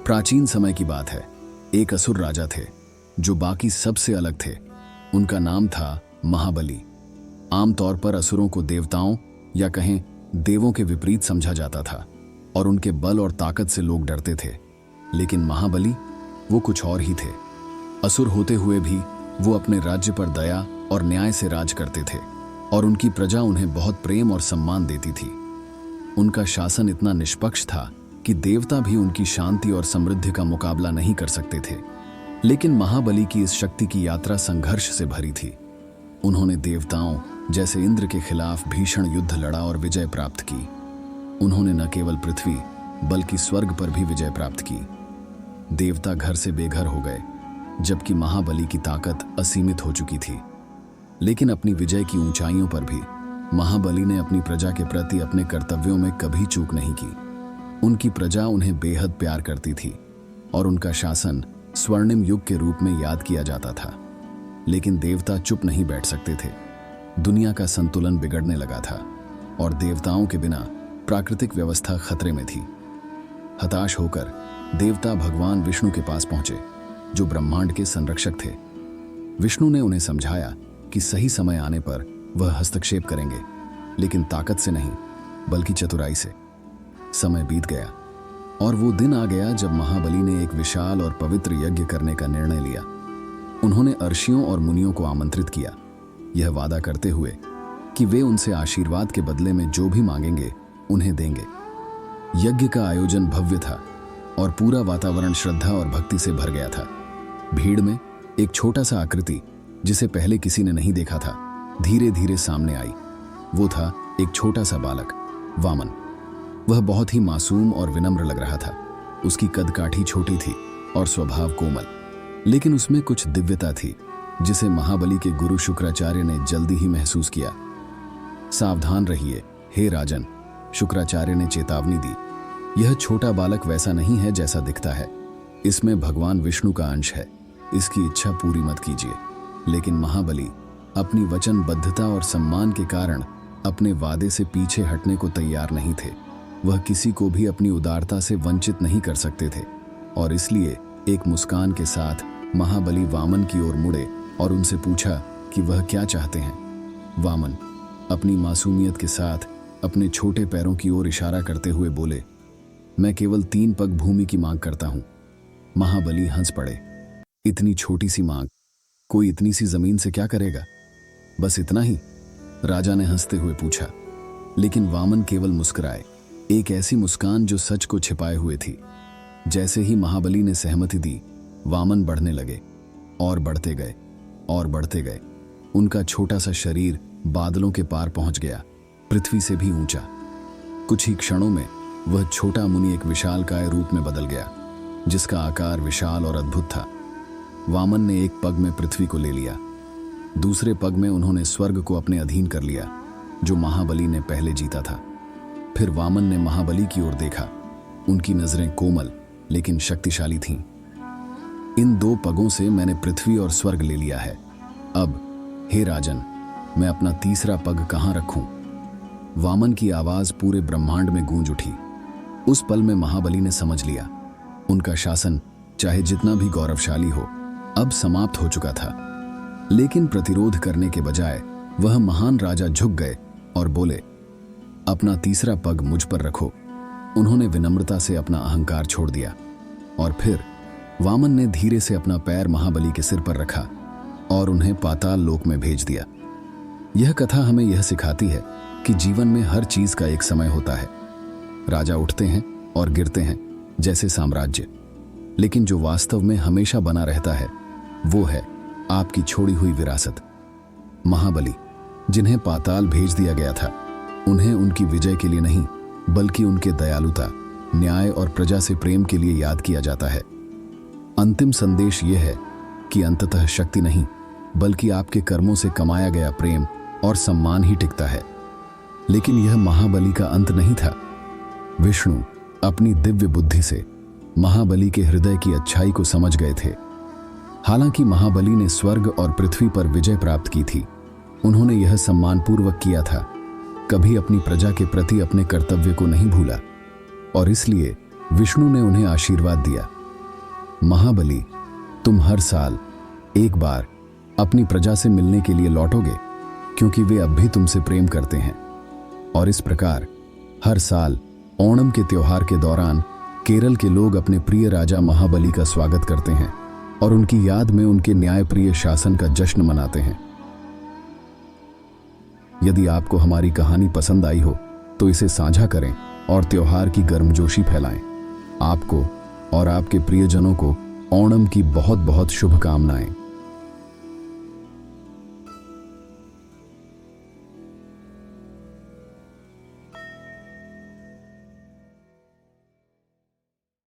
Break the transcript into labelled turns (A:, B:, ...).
A: प्राचीन समय की बात है। एक असुर राजा थे जो बाकी सबसे अलग थे। उनका नाम था महाबली। आमतौर पर असुरों को देवताओं या कहें देवों के विपरीत समझा जाता था और उनके बल और ताकत से लोग डरते थे। लेकिन महाबली वो कुछ और ही थे। असुर होते हुए भी वो अपने राज्य पर दया और न्याय से राज करते थे और उनकी प्रजा उन्हें बहुत प्रेम और सम्मान देती थी। उनका शासन इतना निष्पक्ष था कि देवता भी उनकी शांति और समृद्धि का मुकाबला नहीं कर सकते थे। लेकिन महाबली की इस शक्ति की यात्रा संघर्ष से भरी थी। उन्होंने देवताओं जैसे इंद्र के खिलाफ भीषण युद्ध लड़ा और विजय प्राप्त की। उन्होंने न केवल पृथ्वी बल्कि स्वर्ग पर भी विजय प्राप्त की। देवता घर से बेघर हो गए, जबकि महाबली की ताकत असीमित हो चुकी थी। लेकिन अपनी विजय की ऊंचाइयों पर भी महाबली ने अपनी प्रजा के प्रति अपने कर्तव्यों में कभी चूक नहीं की। उनकी प्रजा उन्हें बेहद प्यार करती थी और उनका शासन स्वर्णिम युग के रूप में याद किया जाता था। लेकिन देवता चुप नहीं बैठ सकते थे। दुनिया का संतुलन बिगड़ने लगा था और देवताओं के बिना प्राकृतिक व्यवस्था खतरे में थी। हताश होकर देवता भगवान विष्णु के पास पहुंचे, जो ब्रह्मांड के संरक्षक थे। विष्णु ने उन्हें समझाया कि सही समय आने पर वह हस्तक्षेप करेंगे, लेकिन ताकत से नहीं बल्कि चतुराई से। समय बीत गया और वो दिन आ गया जब महाबली ने एक विशाल और पवित्र यज्ञ करने का निर्णय लिया। उन्होंने अर्षियों और मुनियों को आमंत्रित किया, यह वादा करते हुए कि वे उनसे आशीर्वाद के बदले में जो भी मांगेंगे उन्हें देंगे। यज्ञ का आयोजन भव्य था और पूरा वातावरण श्रद्धा और भक्ति से भर गया था। भीड़ में एक छोटा सा आकृति, जिसे पहले किसी ने नहीं देखा था, धीरे धीरे सामने आई। वो था एक छोटा सा बालक, वामन। वह बहुत ही मासूम और विनम्र लग रहा था। उसकी कदकाठी छोटी थी और स्वभाव कोमल, लेकिन उसमें कुछ दिव्यता थी जिसे महाबली के गुरु शुक्राचार्य ने जल्दी ही महसूस किया। सावधान रहिए हे राजन, शुक्राचार्य ने चेतावनी दी। यह छोटा बालक वैसा नहीं है जैसा दिखता है। इसमें भगवान विष्णु का अंश है। इसकी इच्छा पूरी मत कीजिए। लेकिन महाबली अपनी वचनबद्धता और सम्मान के कारण अपने वादे से पीछे हटने को तैयार नहीं थे। वह किसी को भी अपनी उदारता से वंचित नहीं कर सकते थे और इसलिए एक मुस्कान के साथ महाबली वामन की ओर मुड़े और उनसे पूछा कि वह क्या चाहते हैं। वामन अपनी मासूमियत के साथ अपने छोटे पैरों की ओर इशारा करते हुए बोले, मैं केवल 3 पग भूमि की मांग करता हूं। महाबली हंस पड़े। इतनी छोटी सी मांग, कोई इतनी सी जमीन से क्या करेगा? बस इतना ही? राजा ने हंसते हुए पूछा। लेकिन वामन केवल मुस्कुराए, एक ऐसी मुस्कान जो सच को छिपाए हुए थी। जैसे ही महाबली ने सहमति दी, वामन बढ़ने लगे और बढ़ते गए और बढ़ते गए। उनका छोटा सा शरीर बादलों के पार पहुंच गया, पृथ्वी से भी ऊंचा। कुछ ही क्षणों में वह छोटा मुनि एक विशालकाय रूप में बदल गया, जिसका आकार विशाल और अद्भुत था। वामन ने एक पग में पृथ्वी को ले लिया, दूसरे पग में उन्होंने स्वर्ग को अपने अधीन कर लिया, जो महाबली ने पहले जीता था। फिर वामन ने महाबली की ओर देखा। उनकी नजरें कोमल लेकिन शक्तिशाली थीं। इन 2 पगों से मैंने पृथ्वी और स्वर्ग ले लिया है। अब हे राजन, मैं अपना तीसरा पग कहां रखूं? वामन की आवाज पूरे ब्रह्मांड में गूंज उठी। उस पल में महाबली ने समझ लिया, उनका शासन चाहे जितना भी गौरवशाली हो, अब समाप्त हो चुका था। लेकिन प्रतिरोध करने के बजाय वह महान राजा झुक गए और बोले, अपना तीसरा पग मुझ पर रखो। उन्होंने विनम्रता से अपना अहंकार छोड़ दिया और फिर वामन ने धीरे से अपना पैर महाबली के सिर पर रखा और उन्हें पाताल लोक में भेज दिया। यह कथा हमें यह सिखाती है कि जीवन में हर चीज का एक समय होता है। राजा उठते हैं और गिरते हैं जैसे साम्राज्य, लेकिन जो वास्तव में हमेशा बना रहता है वो है आपकी छोड़ी हुई विरासत। महाबली, जिन्हें पाताल भेज दिया गया था, उन्हें उनकी विजय के लिए नहीं बल्कि उनके दयालुता, न्याय और प्रजा से प्रेम के लिए याद किया जाता है। अंतिम संदेश यह है कि अंततः शक्ति नहीं बल्कि आपके कर्मों से कमाया गया प्रेम और सम्मान ही टिकता है। लेकिन यह महाबली का अंत नहीं था। विष्णु अपनी दिव्य बुद्धि से महाबली के हृदय की अच्छाई को समझ गए थे। हालांकि महाबली ने स्वर्ग और पृथ्वी पर विजय प्राप्त की थी, उन्होंने यह सम्मानपूर्वक किया था, कभी अपनी प्रजा के प्रति अपने कर्तव्य को नहीं भूला। और इसलिए विष्णु ने उन्हें आशीर्वाद दिया, महाबली, तुम हर साल एक बार अपनी प्रजा से मिलने के लिए लौटोगे, क्योंकि वे अब भी तुमसे प्रेम करते हैं। और इस प्रकार हर साल ओणम के त्योहार के दौरान केरल के लोग अपने प्रिय राजा महाबली का स्वागत करते हैं और उनकी याद में उनके न्यायप्रिय शासन का जश्न मनाते हैं। यदि आपको हमारी कहानी पसंद आई हो तो इसे साझा करें और त्योहार की गर्मजोशी फैलाएं। आपको और आपके प्रियजनों को ओणम की बहुत बहुत शुभकामनाएं।